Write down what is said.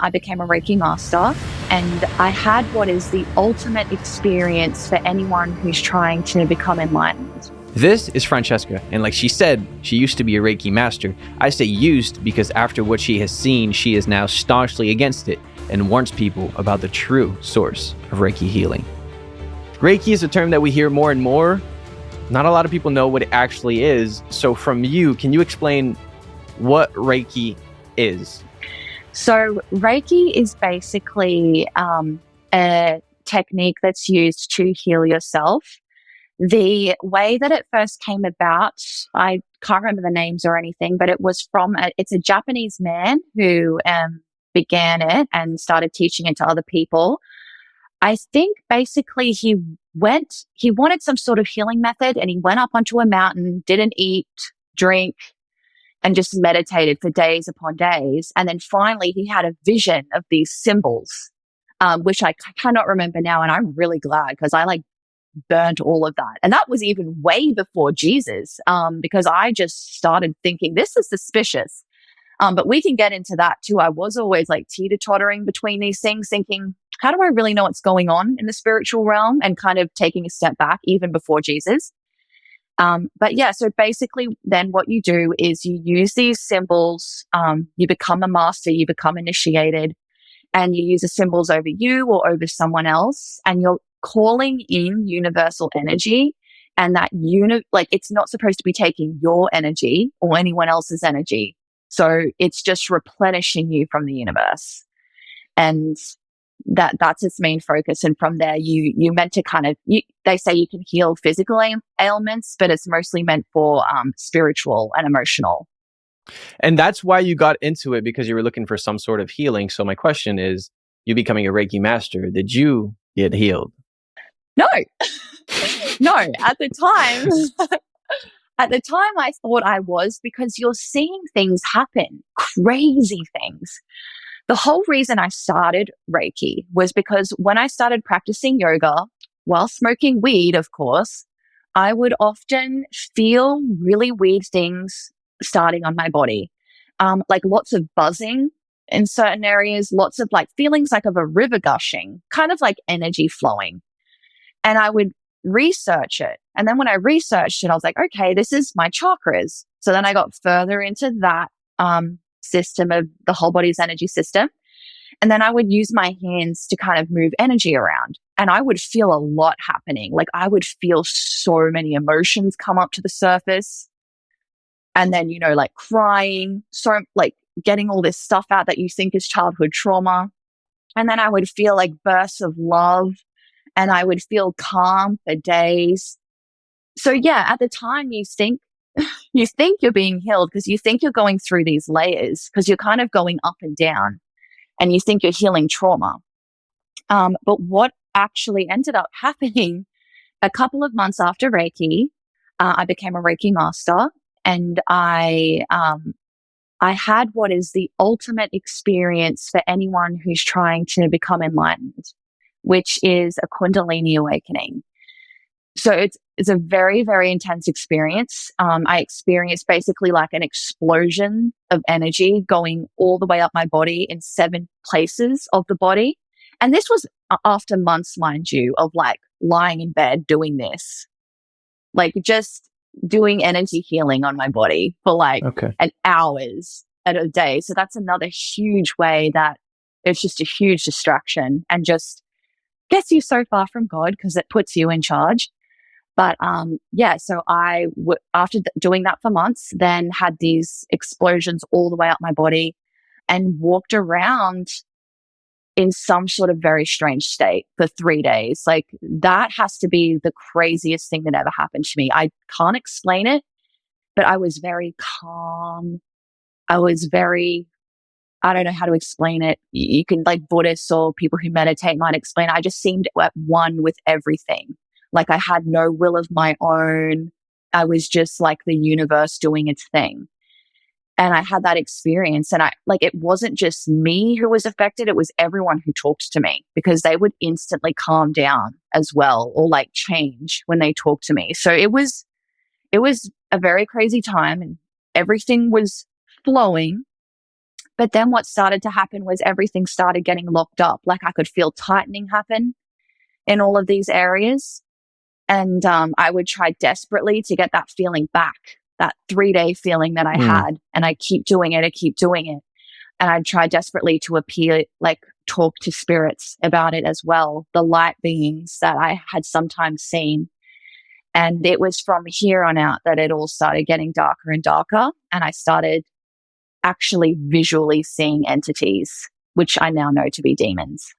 I became a Reiki master, and I had what is the ultimate experience for anyone who's trying to become enlightened. This is Francesca, and like she said, she used to be a Reiki master. I say used because after what she has seen, she is now staunchly against it and warns people about the true source of Reiki healing. Reiki is a term that we hear more and more. Not a lot of people know what it actually is. So from you, can you explain what Reiki is? So Reiki is basically a technique that's used to heal yourself. The way that it first came about, I can't remember the names or anything, but it was it's a Japanese man who began it and started teaching it to other people. I think basically he wanted some sort of healing method, and he went up onto a mountain, didn't eat, drink, and just meditated for days upon days. And then finally he had a vision of these symbols, which I cannot remember now. And I'm really glad, because I burnt all of that. And that was even way before Jesus, because I just started thinking this is suspicious. But we can get into that too. I was always teeter-tottering between these things, thinking, how do I really know what's going on in the spiritual realm? And kind of taking a step back even before Jesus. But yeah, so basically then what you do is you use these symbols, you become a master, you become initiated, and you use the symbols over you or over someone else, and you're calling in universal energy. And that it's not supposed to be taking your energy or anyone else's energy. So it's just replenishing you from the universe. And that's its main focus. And from there, you meant to they say you can heal physical ailments, but it's mostly meant for spiritual and emotional. And that's why you got into it, because you were looking for some sort of healing. So my question is, you becoming a Reiki master, did you get healed? No, no. At the time, I thought I was, because you're seeing things happen, crazy things. The whole reason I started Reiki was because when I started practicing yoga, while smoking weed, of course, I would often feel really weird things starting on my body. Like lots of buzzing in certain areas, lots of feelings of a river gushing, kind of like energy flowing. And I would research it. And then when I researched it, I was like, okay, this is my chakras. So then I got further into that system of the whole body's energy system. And then I would use my hands to kind of move energy around. And I would feel a lot happening. I would feel so many emotions come up to the surface. And then, crying, so getting all this stuff out that you think is childhood trauma. And then I would feel bursts of love, and I would feel calm for days. So yeah, at the time you think you're being healed, because you think you're going through these layers, because you're kind of going up and down, and you think you're healing trauma. But what actually ended up happening, a couple of months after Reiki, I became a Reiki master, and I had what is the ultimate experience for anyone who's trying to become enlightened, which is a Kundalini awakening. So it's a very, very intense experience. I experienced basically an explosion of energy going all the way up my body in 7 places of the body. And this was after months, mind you, of lying in bed doing this, just doing energy healing on my body for an hours at a day. So that's another huge way that it's just a huge distraction and just gets you so far from God, because it puts you in charge. But so after doing that for months, then had these explosions all the way up my body and walked around in some sort of very strange state for 3 days. That has to be the craziest thing that ever happened to me. I can't explain it, but I was very calm. I don't know how to explain it. You can, Buddhists or people who meditate might explain. I just seemed at one with everything. I had no will of my own. I was just the universe doing its thing. And I had that experience, and it wasn't just me who was affected. It was everyone who talked to me, because they would instantly calm down as well, or change when they talked to me. So it was a very crazy time, and everything was flowing. But then what started to happen was everything started getting locked up. Like I could feel tightening happen in all of these areas. And I would try desperately to get that feeling back, that 3-day feeling that I had. And I keep doing it. I keep doing it. And I'd try desperately to appear, like talk to spirits about it as well, the light beings that I had sometimes seen. And it was from here on out that it all started getting darker and darker. And I started actually visually seeing entities, which I now know to be demons.